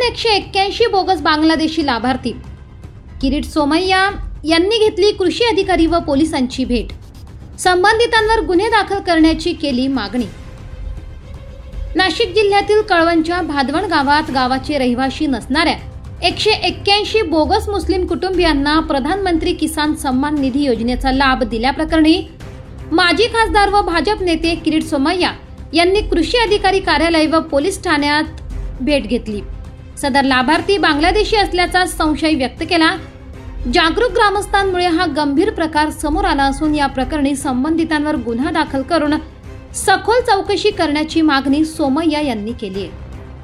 181 bogus Bangladeshi लाभार्थी। किरीट सोमय्या यांनी घेतली कृषी अधिकारी व पोलिसांची भेट। संबंधितांवर गुन्हे दाखल करण्याची केली मागणी। नाशिक जिल्ह्यातील कळवणच्या भादवण गावात गावाचे रहिवासी नसणाऱ्या 181 बोगस मुस्लिम कुटुंबियांना प्रधानमंत्री किसान सन्मान निधी योजनेचा लाभ दिल्याप्रकरणी माजी खासदार व भाजप नेते किरीट सोमय्या यांनी कृषी अधिकारी कार्यालय व पोलीस ठाण्यात भेट घेतली। सदर लाभार्थी बांगलादेशी असल्याचा संशय व्यक्त केला। जागरूक ग्रामस्थांमुळे हा गंभीर प्रकार समोर आला असून या प्रकरणी संबंधितांवर गुन्हा दाखल करून सखोल चौकशी करण्याची मागणी सोमय्या यांनी केली आहे।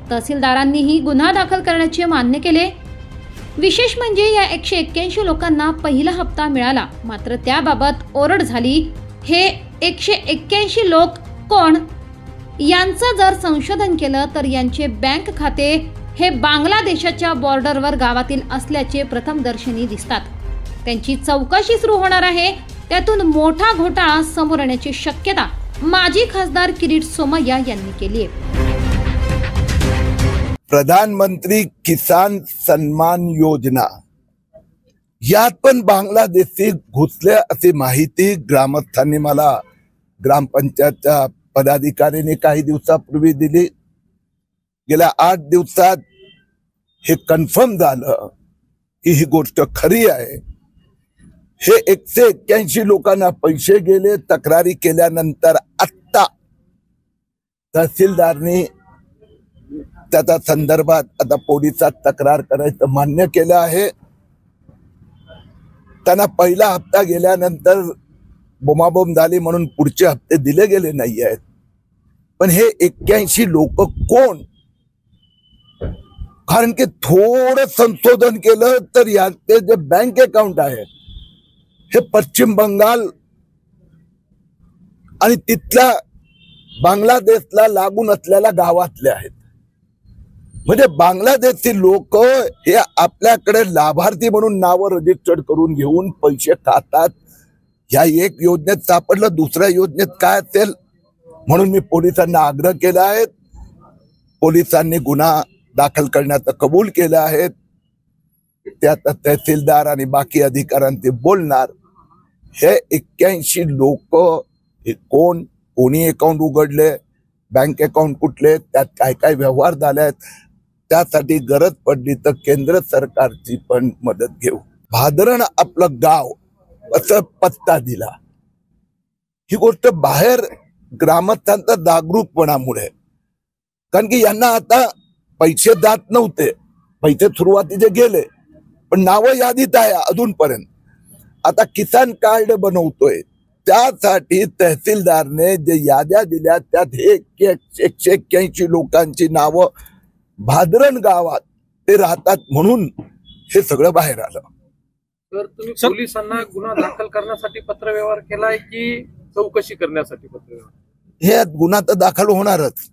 तहसीलदारांनीही गुन्हा दाखल करण्याचे मान्य केले। विशेष म्हणजे या 181 लोकांना पहिला हप्ता मिळाला, मात्र त्याबाबत ओरड झाली। हे 181 लोक कोण यांचं जर संशोधन केलं तर यांचे बँक खाते हे बांगलादेशाच्या बॉर्डरवर गावातील असल्याचे प्रथमदर्शनी दिसतात। त्यांची चौकशी सुरू होणार आहे। त्यातून मोठा घोटाळा समोर येण्याची शक्यता माजी खासदार किरीट सोमय्या यांनी केली आहे। प्रधानमंत्री किसान सन्मान योजना यात पण बांगलादेशी घुसले अशी माहिती ग्रामस्थांनी मला ग्रामपंचायतच्या पदाधिकाऱ्यांनी काही दिवसापूर्वी दिली। गेल्या 8 दिवसात हे कन्फर्म झालं की ही गोष्ट खरी आहे। हे 181 लोकांना पैसे गेले। तक्रारी केल्यानंतर आता तहसीलदारनी त्याच्या संदर्भात आता पोलिसात तक्रार करायचं मान्य केलं आहे। त्यांना पहिला हप्ता गेल्यानंतर बोमाबोम झाली म्हणून पुढचे हप्ते दिले गेले नाही आहेत। पण हे 81 लोक कोण? कारण की थोडं संशोधन केलं तर याचे जे बँक अकाउंट आहे हे पश्चिम बंगाल आणि तिथल्या बांगलादेशला लागून असलेल्या गावातले आहेत। म्हणजे बांगलादेशी लोक हे आपल्याकडे लाभार्थी म्हणून नाव रजिस्टर्ड करून घेऊन पैसे खातात। या एक योजनेत सापडलं, दुसऱ्या योजनेत काय असेल म्हणून मी पोलिसांना आग्रह केला आहे। पोलिसांनी गुन्हा दाखल करण्याचं कबूल केलं आहे। त्यात तहसीलदार आणि बाकी अधिकाऱ्यांचे बोलणार। हे 81 लोक हे कोण, कोणी अकाउंट उघडले, बँक अकाउंट कुठले, त्यात काय काय व्यवहार झाले आहेत, त्यासाठी गरज पडली तर केंद्र सरकारची पण मदत घेऊ। भादरण आपलं गाव असं पत्ता दिला। ही गोष्ट बाहेर ग्रामस्थांचा जागरूकपणामुळे, कारण की यांना आता पैसे जात नव्हते, पैसे सुरुवातीचे गेले पण नाव यादीत आहे अजूनपर्यंत। आता किसान कार्ड बनवतोय, त्यासाठी तहसीलदारने जे याद्या दिल्या त्यात 181 लोकांची नावं भादरण गावात ते राहतात म्हणून हे सगळं बाहेर आलं। तर तुम्ही पोलिसांना गुन्हा दाखल करण्यासाठी पत्रव्यवहार केलाय की चौकशी करण्यासाठी पत्रव्यवहार? हे गुन्हा तर दाखल होणारच,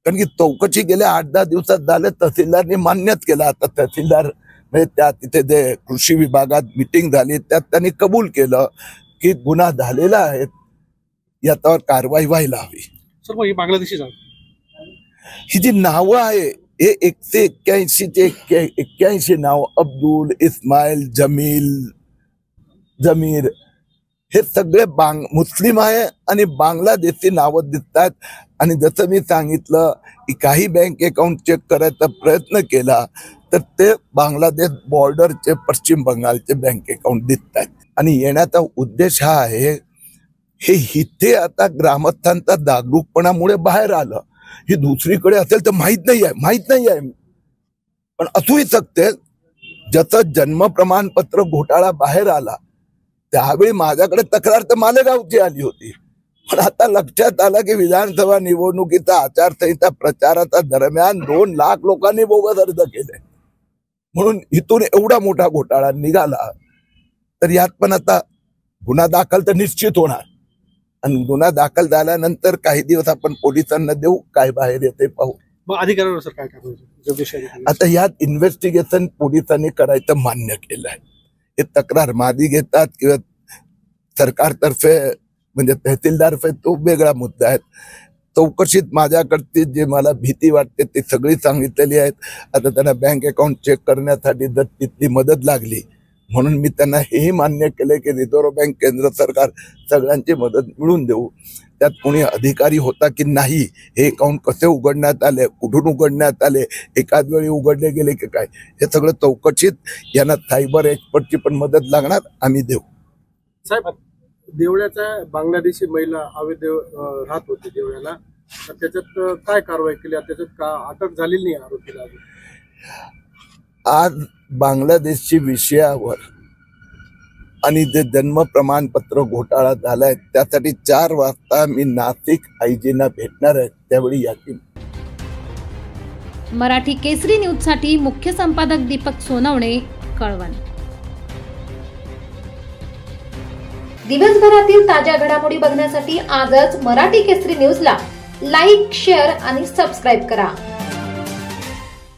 कारण की चौकशी गेल्या 8-10 दिवसात झाले। तहसीलदारने मान्यच केलं। आता तहसीलदार म्हणजे त्या तिथे जे कृषी विभागात मीटिंग झाली त्यात त्यांनी कबूल केलं की गुन्हा झालेला आहे, याच्यावर कारवाई व्हायला हवी। सर, मग ही बांगलादेशी ही जी नावं आहे हे 181 चे 81 नाव, अब्दुल, इस्माईल, जमील, जमीर, हे सगळे मुस्लिम आहे आणि बांगलादेशी नावं दिसतात। आणि जसं मी सांगितलं की काही बँक अकाउंट चेक करायचा प्रयत्न केला तर ते बांगलादेश बॉर्डरचे पश्चिम बंगालचे बँक अकाउंट दिसतात। आणि येण्याचा उद्देश हा आहे, हे इथे आता ग्रामस्थांचा जागरूकपणामुळे बाहेर आलं। ही दुसरीकडे असेल तर माहित नाही आहे पण असूही शकते। जसं जन्म प्रमाणपत्र घोटाळा बाहेर आला त्यावेळी माझ्याकडे तक्रार तर मालेगावची आली होती, पण आता लक्षात आलं की विधानसभा निवडणुकीचा आचारसंहिता प्रचाराच्या दरम्यान 2 लाख लोकांनी बोगस अर्ज केले म्हणून इथून एवढा मोठा घोटाळा निघाला। तर यात पण आता गुन्हा दाखल तर निश्चित होणार आणि गुन्हा दाखल झाल्यानंतर काही दिवस आपण पोलिसांना देऊ, काय बाहेर येते पाहू। मग अधिकाऱ्यांवर सर काय करायचं? आता यात इन्व्हेस्टिगेशन पोलिसांनी करायचं मान्य केलं आहे। हे तक्रार मादी घेतात किंवा सरकारतर्फे म्हणजे तहसीलदार तो वेगळा मुद्दा आहे। चौकशीत माझ्याकडे जे मला भीती वाटते ते सगळी सांगितलेली आहेत. आता त्यांना बँक अकाउंट चेक करण्यासाठी जर तिथली मदत लागली म्हणून मी त्यांना हेही मान्य केले की रिझर्व्ह बँक, केंद्र सरकार सगळ्यांची मदत मिळून देऊ. त्यात कोणी अधिकारी होता की नाही, हे अकाउंट कसे उघडण्यात आले, कुठून उघडण्यात आले, एकाच वेळी उघडले गेले की काय, हे सगळं चौकशीत यांना सायबर एक्सपर्टची पण मदत लागणार, आम्ही देऊ. साहेब, देवळ्याच्या बांगलादेशी महिला अवैध राहत होती देवळ्याला, तर त्याच्यात काय कारवाई केली, त्याच्यात का अटक झालेली नाही आरोपीला? आज बांगलादेशची विषयावर आणि जे जन्म प्रमाणपत्र घोटाळा झालाय त्यासाठी 4 वाजता मी नाशिक आयजींना भेटणार आहे, त्यावेळी याची. मराठी केसरी न्यूज साठी मुख्य संपादक दीपक सोनवणे, कळवण. दिवसभरातील ताज्या घडामोडी बघण्यासाठी आजच मराठी केसरी न्यूजला लाईक, शेअर आणि सबस्क्राईब करा.